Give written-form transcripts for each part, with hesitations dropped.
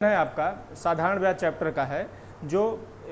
है आपका साधारण ब्याज चैप्टर का है, जो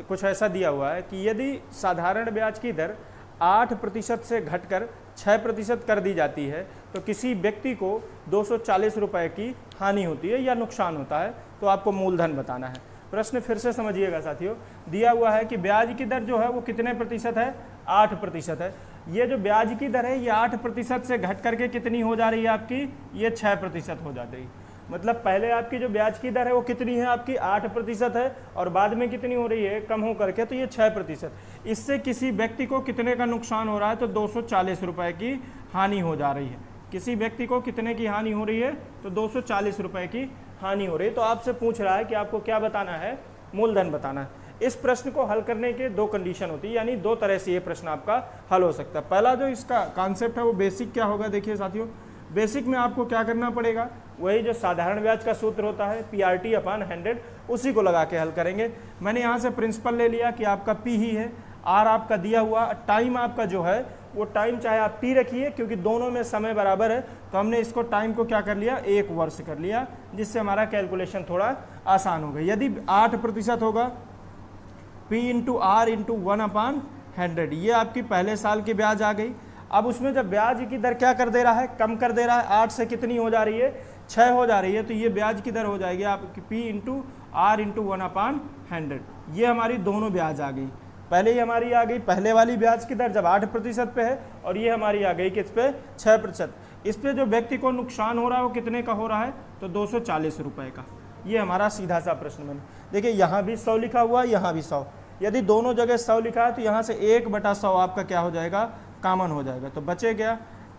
कुछ ऐसा दिया हुआ है कि यदि साधारण ब्याज की दर 8% से घटकर 6% कर दी जाती है तो किसी व्यक्ति को 240 रुपए की हानि होती है या नुकसान होता है, तो आपको मूलधन बताना है। प्रश्न फिर से समझिएगा साथियों, दिया हुआ है कि ब्याज की दर जो है वो कितने प्रतिशत है, 8% है। ये जो ब्याज की दर है ये 8% से घट करके कितनी हो जा रही है आपकी, ये 6% हो जा रही है। मतलब पहले आपकी जो ब्याज की दर है वो कितनी है आपकी, 8% है, और बाद में कितनी हो रही है, कम हो करके, तो ये 6%। इससे किसी व्यक्ति को कितने का नुकसान हो रहा है, तो 240 रुपए की हानि हो जा रही है। किसी व्यक्ति को कितने की हानि हो रही है, तो 240 रुपए की हानि हो रही है। तो आपसे पूछ रहा है कि आपको क्या बताना है, मूलधन बताना है। इस प्रश्न को हल करने के दो कंडीशन होती है, यानी दो तरह से ये प्रश्न आपका हल हो सकता है। पहला जो इसका कॉन्सेप्ट है वो बेसिक क्या होगा, देखिए साथियों, बेसिक में आपको क्या करना पड़ेगा, वही जो साधारण ब्याज का सूत्र होता है PRT/100, उसी को लगा के हल करेंगे। मैंने यहाँ से प्रिंसिपल ले लिया कि आपका P ही है, R आपका दिया हुआ, टाइम आपका जो है वो टाइम चाहे आप T रखिए क्योंकि दोनों में समय बराबर है, तो हमने इसको टाइम को क्या कर लिया, 1 वर्ष कर लिया, जिससे हमारा कैलकुलेशन थोड़ा आसान हो गया। यदि 8% होगा P × R × 1/100, ये आपकी पहले साल की ब्याज आ गई। अब उसमें जब ब्याज की दर क्या कर दे रहा है, कम कर दे रहा है, 8 से कितनी हो जा रही है, 6 हो जा रही है, तो ये ब्याज की दर हो जाएगी आपकी P × R × 1/100। ये हमारी दोनों ब्याज आ गई। पहले ही हमारी आ गई पहले वाली ब्याज की दर जब 8% पे है, और ये हमारी आ गई किस पे, 6%। इस पे जो व्यक्ति को नुकसान हो रहा है वो कितने का हो रहा है, तो 240 रुपए का। ये हमारा सीधा सा प्रश्न बना। देखिए यहाँ भी 100 लिखा हुआ है, यहाँ भी 100। यदि दोनों जगह 100 लिखा है तो यहाँ से 1/100 आपका क्या हो जाएगा, कॉमन हो जाएगा। तो बचे गया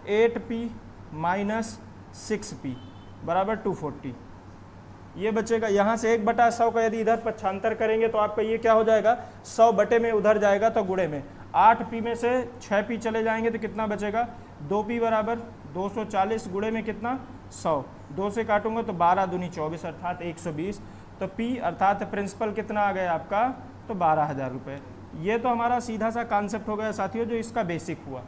8P - 6P बराबर 240। ये बचेगा, यहाँ से 1/100 का यदि इधर पक्षांतर करेंगे तो आपका ये क्या हो जाएगा, 100 बटे में उधर जाएगा तो गुणे में 8P में से 6P चले जाएंगे तो कितना बचेगा, 2P बराबर 240 गुणे में कितना, 100। 2 से काटूंगा तो 12 दूनी 24 अर्थात 120। तो P अर्थात प्रिंसिपल कितना आ गया आपका, तो 12,000 रुपये। ये तो हमारा सीधा सा कॉन्सेप्ट हो गया साथियों, जो इसका बेसिक हुआ।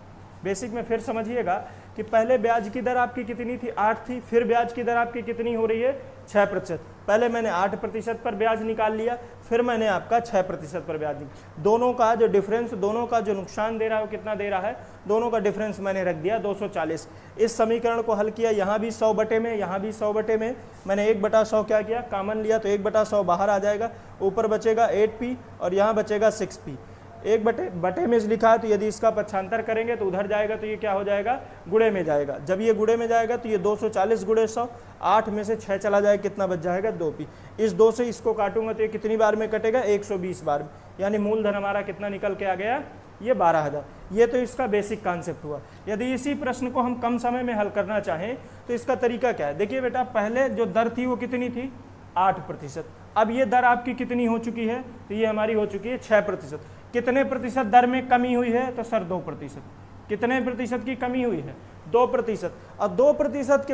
बेसिक में फिर समझिएगा कि पहले ब्याज की दर आपकी कितनी थी, 8 थी, फिर ब्याज की दर आपकी कितनी हो रही है, 6%। पहले मैंने 8% पर ब्याज निकाल लिया, फिर मैंने आपका 6% पर ब्याज निकाल। दोनों का जो डिफरेंस, दोनों का जो नुकसान दे रहा है वो कितना दे रहा है, दोनों का डिफरेंस मैंने रख दिया 240। इस समीकरण को हल किया, यहाँ भी 100 बटे में, यहाँ भी 100 बटे में, मैंने 1/100 क्या किया, कॉमन लिया, तो 1/100 बाहर आ जाएगा, ऊपर बचेगा 8P और यहाँ बचेगा 6P। 1 बटे में लिखा है, तो यदि इसका पक्षांतर करेंगे तो उधर जाएगा तो ये क्या हो जाएगा, गुणे में जाएगा। जब ये गुणे में जाएगा तो ये 240 गुणे 100, 8 में से 6 चला जाएगा, कितना बच जाएगा, 2P। इस 2 से इसको काटूंगा तो ये कितनी बार में कटेगा, 120 बार में, यानी मूलधन हमारा कितना निकल के आ गया, ये 12,000। ये तो इसका बेसिक कॉन्सेप्ट हुआ। यदि इसी प्रश्न को हम कम समय में हल करना चाहें तो इसका तरीका क्या है, देखिए बेटा, पहले जो दर थी वो कितनी थी, 8%। अब ये दर आपकी कितनी हो चुकी है, तो ये हमारी हो चुकी है 6%। कितने प्रतिशत दर में कमी हुई है, तो सर 2%। कितने प्रतिशत की कमी हुई है, 2%। और 2% के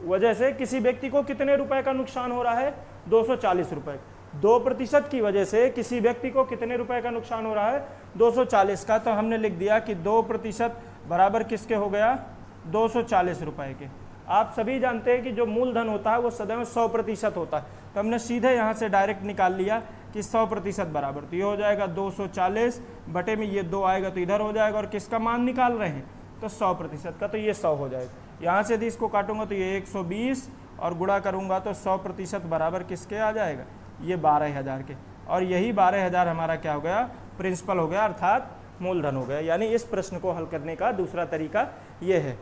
वजह से किसी व्यक्ति को कितने रुपए का नुकसान हो रहा है, 240 रुपए। 2% की वजह से किसी व्यक्ति को कितने रुपए का नुकसान हो रहा है, 240 का। तो हमने लिख दिया कि 2% बराबर किसके हो गया, 240 रुपए के। आप सभी जानते हैं कि जो मूलधन होता है वो सदैव 100% होता है, तो हमने सीधे यहाँ से डायरेक्ट निकाल लिया कि 100% बराबर, तो ये हो जाएगा 240 बटे में ये 2 आएगा तो इधर हो जाएगा, और किसका मान निकाल रहे हैं, तो 100% का, तो ये 100 हो जाएगा। यहाँ से यदि इसको काटूंगा तो ये 120 और गुणा करूंगा तो 100% बराबर किसके आ जाएगा, ये 12,000 के। और यही 12,000 हमारा क्या हो गया, प्रिंसिपल हो गया, अर्थात मूलधन हो गया। यानी इस प्रश्न को हल करने का दूसरा तरीका ये है।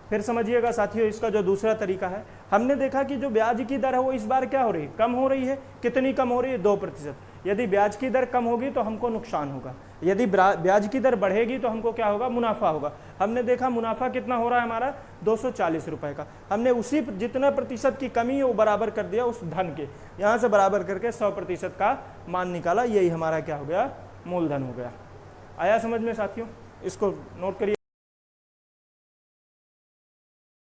फिर समझिएगा साथियों, इसका जो दूसरा तरीका है, हमने देखा कि जो ब्याज की दर है वो इस बार क्या हो रही है, कम हो रही है। कितनी कम हो रही है, 2%। यदि ब्याज की दर कम होगी तो हमको नुकसान होगा, यदि ब्याज की दर बढ़ेगी तो हमको क्या होगा, मुनाफा होगा। हमने देखा मुनाफा कितना हो रहा है हमारा, 240 रुपए का। हमने उसी जितना प्रतिशत की कमी है वो बराबर कर दिया उस धन के, यहाँ से बराबर करके 100% का मान निकाला। यही हमारा क्या हो गया, मूलधन हो गया। आया समझ में साथियों, इसको नोट करिए।